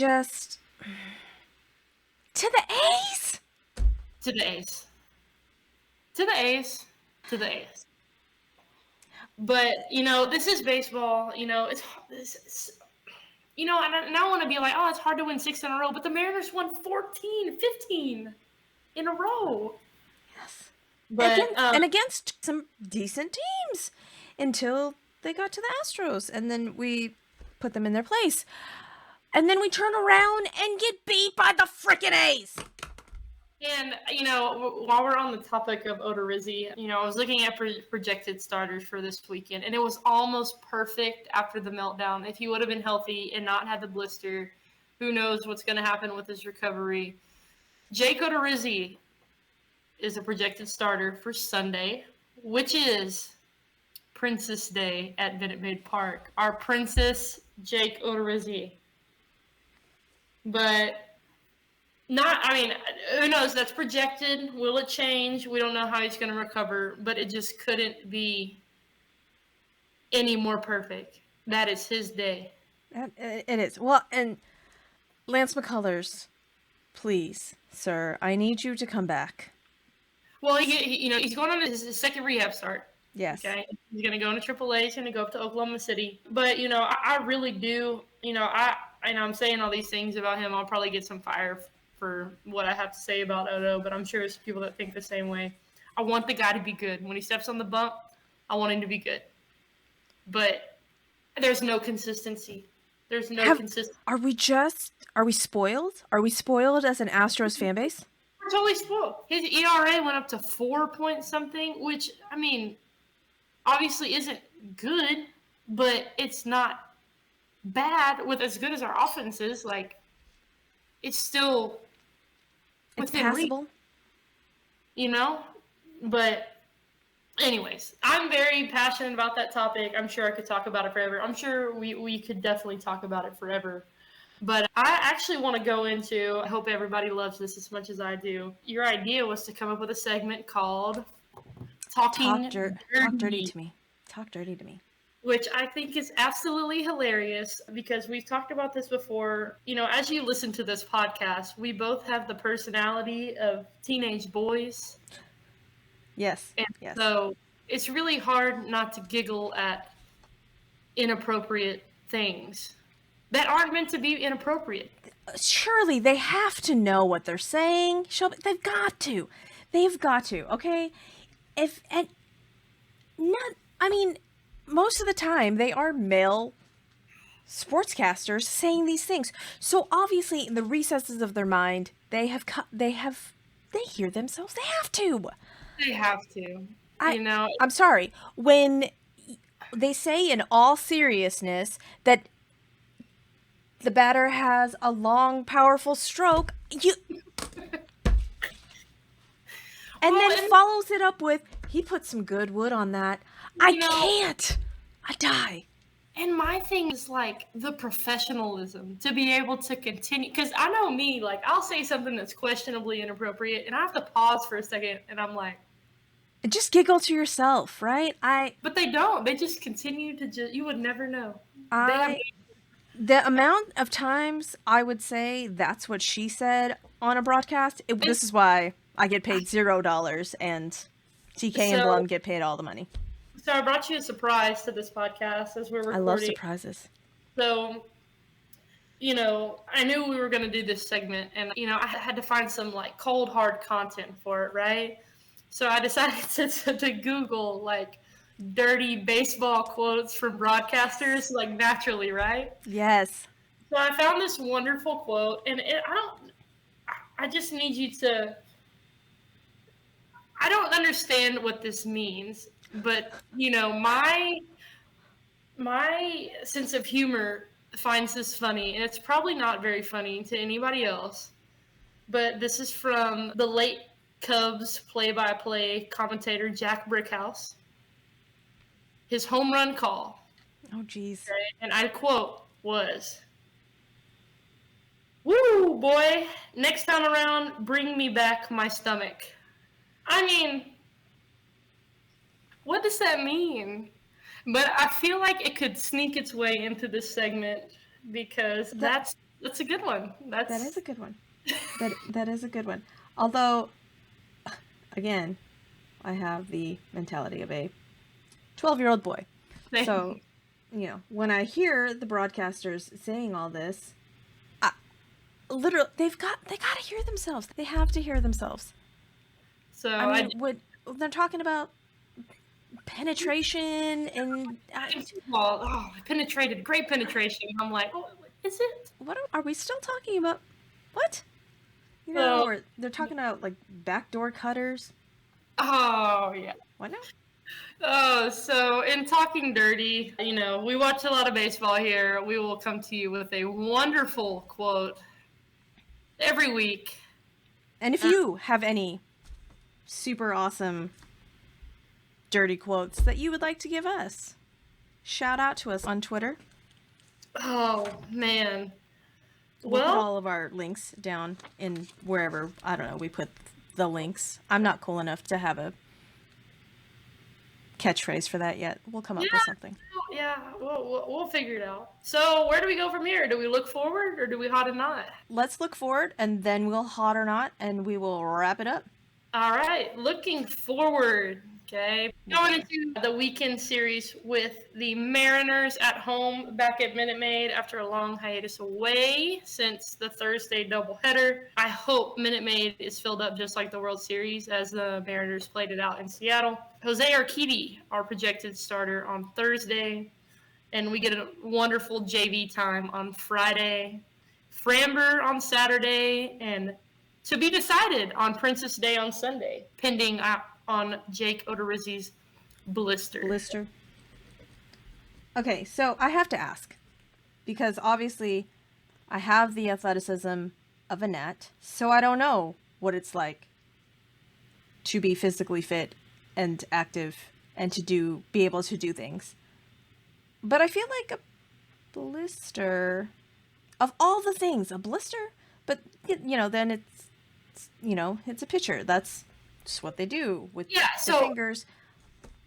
the A's? To the A's. To the A's. To the A's. But, this is baseball. And I want to be like, it's hard to win 6 in a row. But the Mariners won 14, 15 in a row. Yes. But, against some decent teams until they got to the Astros. And then we put them in their place. And then we turn around and get beat by the frickin' A's. And, while we're on the topic of Odorizzi, I was looking at projected starters for this weekend, and it was almost perfect after the meltdown. If he would have been healthy and not had the blister, who knows what's going to happen with his recovery. Jake Odorizzi is a projected starter for Sunday, which is Princess Day at Minute Maid Park. Our Princess Jake Odorizzi. But... who knows? That's projected. Will it change? We don't know how he's going to recover, but it just couldn't be any more perfect. That is his day. It is. Well, and Lance McCullers, please, sir, I need you to come back. Well, he's going on his second rehab start. Yes. Okay. He's going to go into AAA. He's going to go up to Oklahoma City. But, I really do, I'm saying all these things about him. I'll probably get some fire for what I have to say about Odo, but I'm sure there's people that think the same way. I want the guy to be good. When he steps on the bump, I want him to be good. But there's no consistency. There's no consistency. Are we spoiled? Are we spoiled as an Astros fan base? We're totally spoiled. His ERA went up to 4 point something, which, obviously isn't good, but it's not bad with as good as our offense is. It's still... It's passable. But anyways, I'm very passionate about that topic. I'm sure I could talk about it forever. I'm sure we could definitely talk about it forever. But I actually want to go into, I hope everybody loves this as much as I do. Your idea was to come up with a segment called Talk Dirty to Me. Talk Dirty to Me. which I think is absolutely hilarious because we've talked about this before. You know, as you listen to this podcast, we both have the personality of teenage boys. Yes. And Yes. so it's really hard not to giggle at inappropriate things that aren't meant to be inappropriate. Surely they have to know what they're saying. Shelby, they've got to. They've got to, okay? If and not I mean, most of the time they are male sportscasters saying these things. So obviously in the recesses of their mind, they hear themselves. They have to. They have to. You know, I'm sorry. When they say in all seriousness that the batter has a long, powerful stroke, and then follows it up with, he put some good wood on that. I can't. I die. And my thing is like the professionalism to be able to continue. Because I know me, like I'll say something that's questionably inappropriate and I have to pause for a second and I'm like, just giggle to yourself, right? But they don't. They just continue to you would never know. The amount of times I would say that's what she said on a broadcast, this is why I get paid $0 and TK and Blum get paid all the money. So I brought you a surprise to this podcast as we're recording. I love surprises. So, you know, I knew we were going to do this segment and, you know, I had to find some like cold, hard content for it, right? So I decided to Google like dirty baseball quotes from broadcasters, like naturally, right? Yes. So I found this wonderful quote and I just need you to, I don't understand what this means, but you know, my sense of humor finds this funny, and it's probably not very funny to anybody else. But this is from the late Cubs play-by-play commentator Jack Brickhouse. His home run call. Oh, geez. Okay, and I quote was, "Woo, boy, next time around, bring me back my stomach." I mean, what does that mean? But I feel like it could sneak its way into this segment because that's a good one. That is a good one. That is a good one. Although, again, I have the mentality of a 12-year-old boy. So, you know, when I hear the broadcasters saying all this, literally, they got to hear themselves. They have to hear themselves. So I mean, when they're talking about penetration and penetrated, great penetration. I'm like, oh, is it? What are we still talking about? What? You know, or they're talking about like backdoor cutters. Oh yeah. What now? Oh, so in talking dirty, you know, we watch a lot of baseball here. We will come to you with a wonderful quote every week. And if you have any super awesome dirty quotes that you would like to give us, shout out to us on Twitter. Oh, man. We'll put all of our links down in wherever, I don't know, we put the links. I'm not cool enough to have a catchphrase for that yet. We'll come up with something. Yeah, we'll figure it out. So where do we go from here? Do we look forward or do we hot or not? Let's look forward and then we'll hot or not and we will wrap it up. All right, looking forward. Okay, going into the weekend series with the Mariners at home back at Minute Maid after a long hiatus away since the Thursday doubleheader. I hope Minute Maid is filled up just like the World Series as the Mariners played it out in Seattle. Jose Urquidy, our projected starter on Thursday, and we get a wonderful JV time on Friday. Framber on Saturday, and to be decided on Princess Day on Sunday, pending on Jake Odorizzi's blister. Okay, so I have to ask, because obviously I have the athleticism of a gnat, so I don't know what it's like to be physically fit and active and to be able to do things. But I feel like a blister, of all the things, a blister, but you know, then it's a pitcher. That's just what they do with their fingers.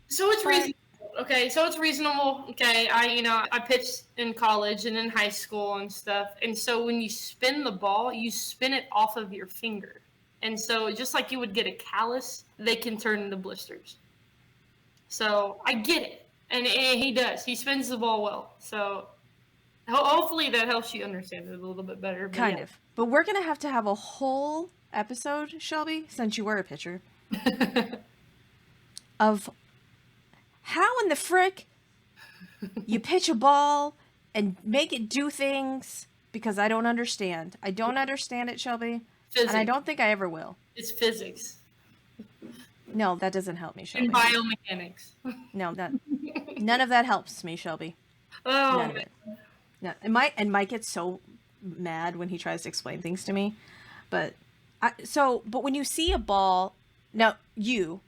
So it's reasonable. okay, so it's reasonable. Okay, I pitched in college and in high school and stuff. And so when you spin the ball, you spin it off of your finger. And so just like you would get a callus, they can turn into blisters. So I get it. And he does. He spins the ball well. So hopefully that helps you understand it a little bit better. Kind of. But we're going to have a whole episode, Shelby, since you were a pitcher, of how in the frick you pitch a ball and make it do things, because I don't understand. I don't understand it, Shelby. Physics. And I don't think I ever will. It's physics. No, that doesn't help me, Shelby. And biomechanics. No, none of that helps me, Shelby. Oh, none of it. No, and Mike gets so mad when he tries to explain things to me. But when you see a ball, now you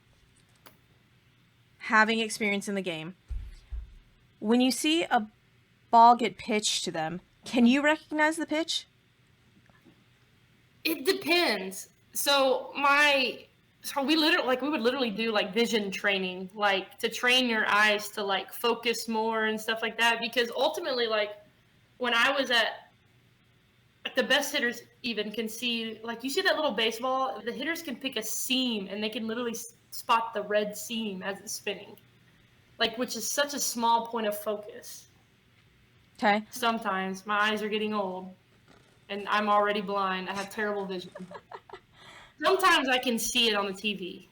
having experience in the game, when you see a ball get pitched to them, can you recognize the pitch? It depends. So we would literally do like vision training, like to train your eyes to like focus more and stuff like that. Because ultimately, like when I was at the best hitters even can see, like you see that little baseball, the hitters can pick a seam and they can literally spot the red seam as it's spinning, like, which is such a small point of focus. Okay. Sometimes my eyes are getting old and I'm already blind. I have terrible vision. Sometimes I can see it on the TV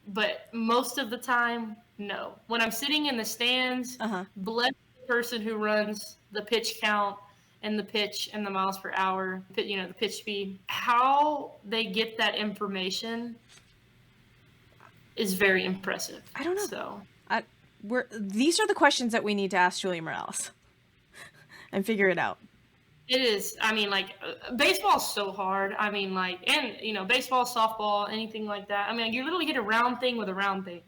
but most of the time, no. When I'm sitting in the stands, bless the person who runs the pitch count and the pitch and the miles per hour, the pitch speed. How they get that information is very impressive. I don't know. So these are the questions that we need to ask Julia Morales and figure it out. It is. I mean, like, baseball's so hard. I mean, like, and, baseball, softball, anything like that. I mean, you literally hit a round thing with a round thing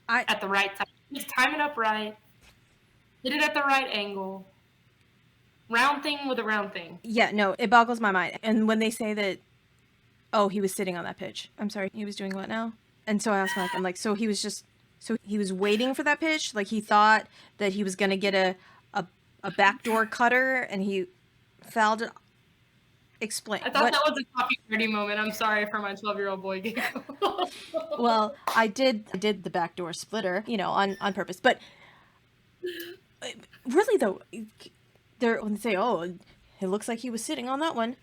at the right time. Just time it up right. Hit it at the right angle. Round thing with a round thing. Yeah, no, it boggles my mind. And when they say that, oh, he was sitting on that pitch. I'm sorry, he was doing what now? And so I asked Mike, I'm like, so he was waiting for that pitch? Like, he thought that he was going to get a backdoor cutter and he fouled it. Explain. I thought that was a Coffee Party moment. I'm sorry for my 12-year-old boy game. Well, I did the backdoor splitter, on purpose. But really, though, when they say, oh, it looks like he was sitting on that one.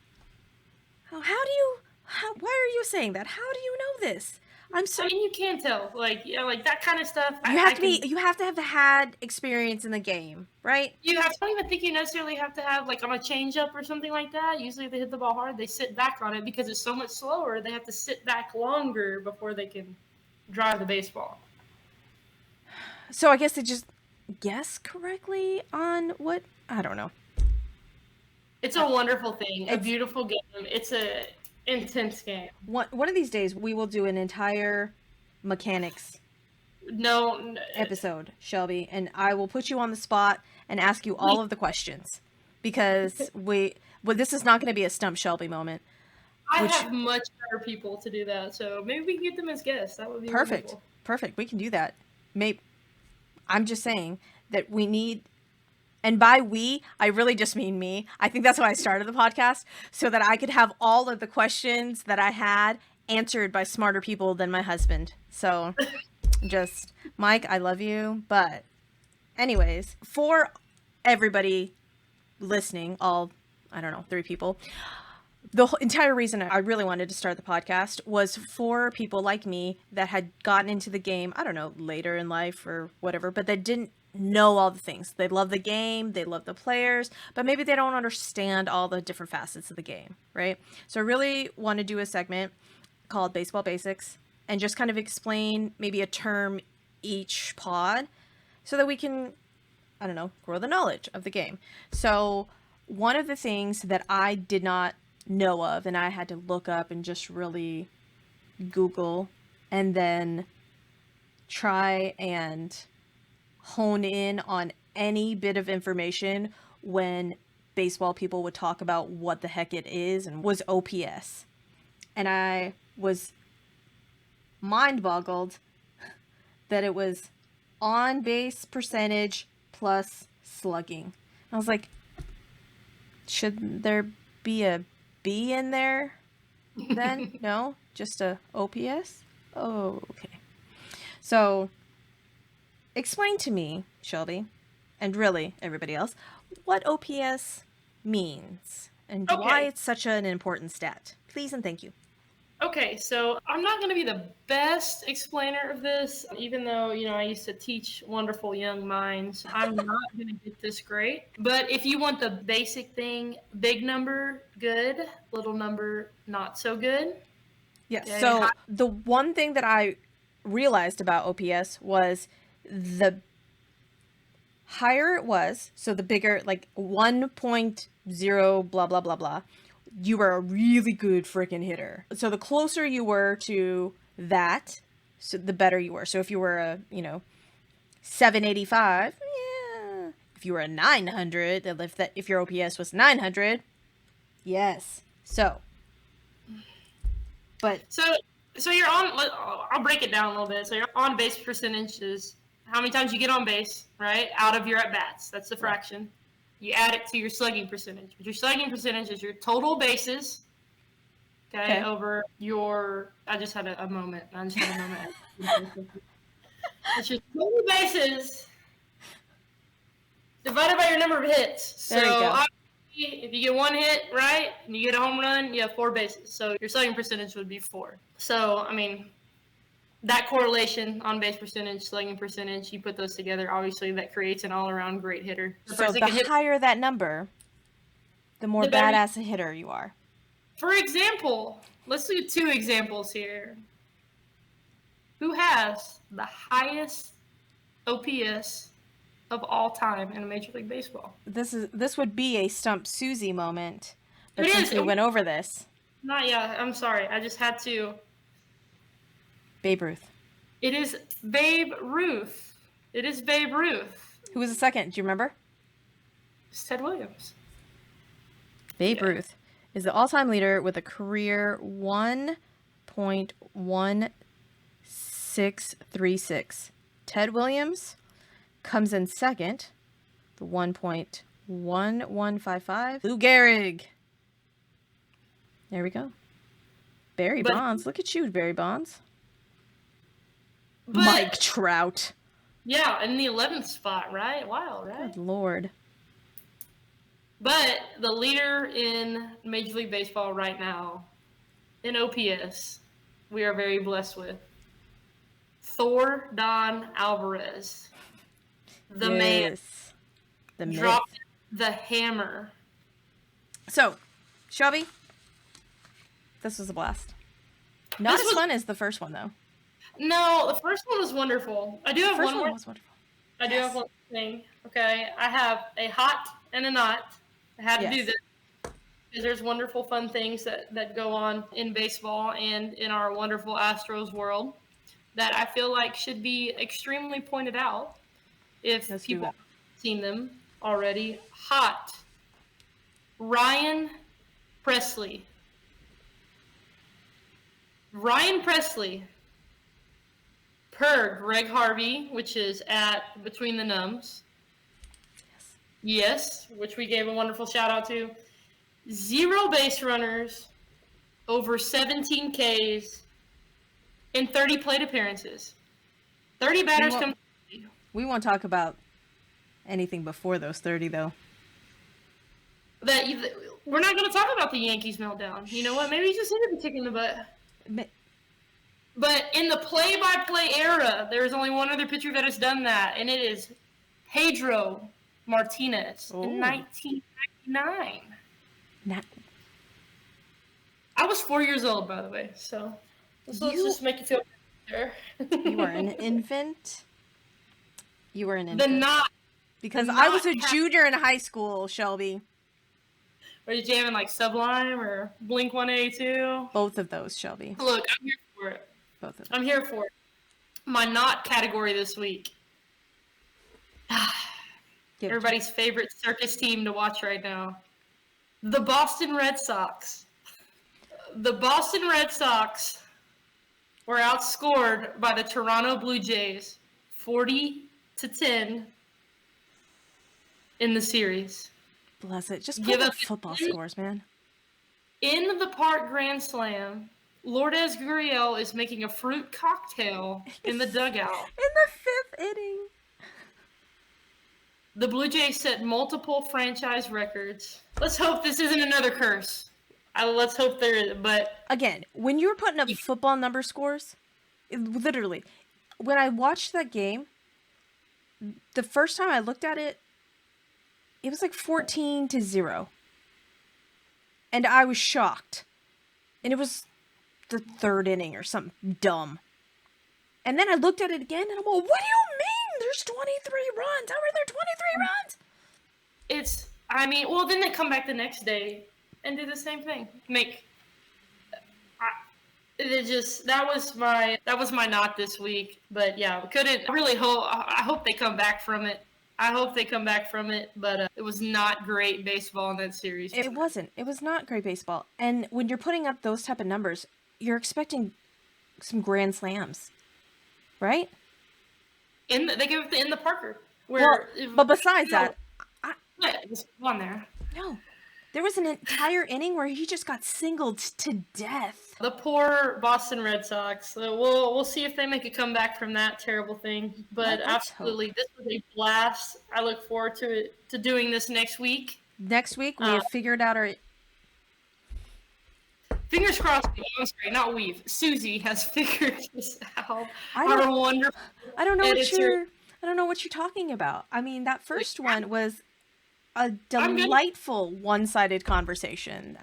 Why are you saying that? How do you know this? I mean, you can tell, like that kind of stuff. You have to have had experience in the game, right? I don't even think you necessarily have to have, like, on a changeup or something like that. Usually, if they hit the ball hard, they sit back on it because it's so much slower. They have to sit back longer before they can drive the baseball. So I guess they just guess correctly on what? I don't know. It's a wonderful thing, a beautiful game. It's a intense game. One of these days, we will do an entire mechanics episode, Shelby, and I will put you on the spot and ask you all of the questions, because this is not going to be a Stump Shelby moment. I have much better people to do that, so maybe we can get them as guests. That would be perfect. Wonderful. Perfect. We can do that. I'm just saying that we need. And by we, I really just mean me. I think that's why I started the podcast, so that I could have all of the questions that I had answered by smarter people than my husband. So just, Mike, I love you. But anyways, for everybody listening, all, 3 people, the entire reason I really wanted to start the podcast was for people like me that had gotten into the game, later in life or whatever, but that didn't know all the things. They love the game, they love the players, but maybe they don't understand all the different facets of the game, right? So I really want to do a segment called Baseball Basics and just kind of explain maybe a term each pod so that we can, grow the knowledge of the game. So one of the things that I did not know of, and I had to look up and just really Google and then try and hone in on any bit of information when baseball people would talk about what the heck it is, and was OPS. And I was mind boggled that it was on base percentage plus slugging. I was like, should there be a B in there then? No, just a OPS? Oh, okay. So, explain to me, Shelby, and really everybody else, what OPS means and why Okay. it's such an important stat. Please and thank you. Okay, so I'm not going to be the best explainer of this, even though, I used to teach wonderful young minds. I'm not going to get this great. But if you want the basic thing, big number, good, little number, not so good. Yes. Okay. So the one thing that I realized about OPS was the higher it was, so the bigger, like 1.0 blah blah blah blah, you were a really good freaking hitter. So the closer you were to that, so the better you were. So if you were a 785, yeah. If you were a 900, if your OPS was 900, yes. So So you're on. I'll break it down a little bit. So your on base percentage is how many times you get on base, right? Out of your at bats. That's the fraction. You add it to your slugging percentage. But your slugging percentage is your total bases. Okay. Over your. I just had a moment. It's your total bases divided by your number of hits. There you go. If you get one hit, right, and you get a home run, you have 4 bases. So your slugging percentage would be 4. So, I mean, that correlation, on base percentage, slugging percentage, you put those together, obviously that creates an all-around great hitter. So the higher that number, the more badass a hitter you are. For example, let's do 2 examples here. Who has the highest OPS of all time in Major League Baseball? This would be a Stump Suzy moment, but It since is. we went over this. Not yet. I'm sorry. I just had to. Babe Ruth. It is Babe Ruth. It is Babe Ruth. Who was the second? Do you remember? It's Ted Williams. Babe Ruth is the all-time leader with a career 1.1636. Ted Williams comes in second, the 1.1155. Lou Gehrig. There we go. Barry Bonds. Look at you, Barry Bonds. Mike Trout. Yeah, in the 11th spot, right? Wild, right? Good Lord. But the leader in Major League Baseball right now, in OPS, we are very blessed with Thor Don Alvarez. The man. The myth. Dropped the hammer. So, Shelby, this was a blast. Not as fun as the first one, though. No, the first one was wonderful. I do have one more. Was wonderful. I do have one thing. Okay, I have a hot and a not. I had to do this because there's wonderful, fun things that go on in baseball and in our wonderful Astros world that I feel like should be extremely pointed out if people haven't seen them already. Hot. Ryan Presley. Ryan Presley, per Greg Harvey, which is at Between the Numbs. Yes, which we gave a wonderful shout out to. 0 base runners, over 17 Ks, and 30 plate appearances. 30 batters come. We won't talk about anything before those 30, though. We're not going to talk about the Yankees meltdown. You know what? Maybe he's just hit a kick in the butt. But in the play-by-play era, there is only one other pitcher that has done that, and it is Pedro Martinez in 1999. I was 4 years old, by the way, so let's just make you feel better. You were an infant. You were an infant. Because I was a junior in high school, Shelby. Were you jamming like Sublime or Blink-182? Both of those, Shelby. Look, I'm here for it. Both of them. I'm here for it. My not category this week. Everybody's favorite circus team to watch right now. The Boston Red Sox. The Boston Red Sox were outscored by the Toronto Blue Jays 40 to 10 in the series. Bless it. Just Give put us up football scores, man. in the park grand slam. Lourdes Gurriel is making a fruit cocktail in the dugout. In the fifth inning. The Blue Jays set multiple franchise records. Let's hope this isn't another curse. Let's hope there is, but... Again, when you were putting up football number scores, literally, when I watched that game, the first time I looked at it, it was like 14-0. And I was shocked. And it was the third inning or something dumb. And then I looked at it again and I'm like, what do you mean there's 23 runs? How are there 23 runs? Well, then they come back the next day and do the same thing. That was my not this week. But yeah, I hope they come back from it. But it was not great baseball in that series. It wasn't. It was not great baseball. And when you're putting up those type of numbers, you're expecting some grand slams, right? They give it in the Parker. But besides that, it was on there. No, there was an entire inning where he just got singled to death. The poor Boston Red Sox. We'll see if they make a comeback from that terrible thing. But absolutely, this was a blast. I look forward to doing this next week. Next week, we have figured out our... Fingers crossed. I'm sorry, not we've. Suzy has figured this out. I don't know what you're talking about. I mean, that first one was a delightful one-sided conversation.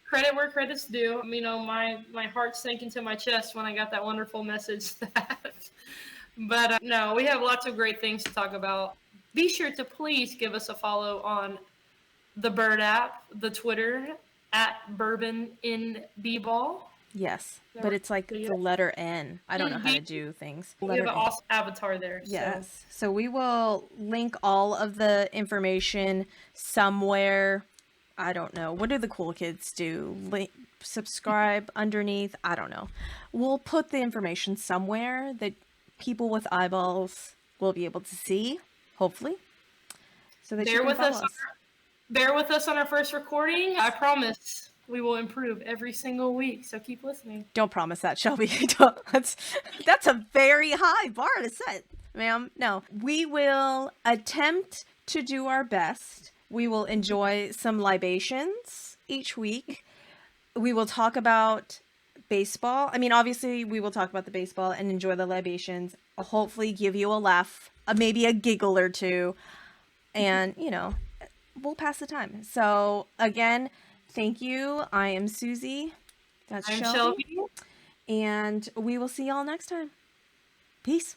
Credit where credit's due. My heart sank into my chest when I got that wonderful message. But no, we have lots of great things to talk about. Be sure to please give us a follow on the Bird app, the Twitter, @BourbonInBball. Yes, but it's like the letter N. I don't know how to do things. We have an awesome avatar there. Yes. So we will link all of the information somewhere. I don't know. What do the cool kids do? Subscribe underneath? I don't know. We'll put the information somewhere that people with eyeballs will be able to see, hopefully. So that you can follow us. Bear with us on our first recording. I promise we will improve every single week, so keep listening. Don't promise that, Shelby. That's a very high bar to set, ma'am. No, we will attempt to do our best. We will enjoy some libations each week. We will talk about baseball. Obviously, we will talk about the baseball and enjoy the libations. I'll hopefully give you a laugh, maybe a giggle or two, and, we'll pass the time. So, again, thank you. I am Suzy. That's Shelby. And we will see y'all next time. Peace.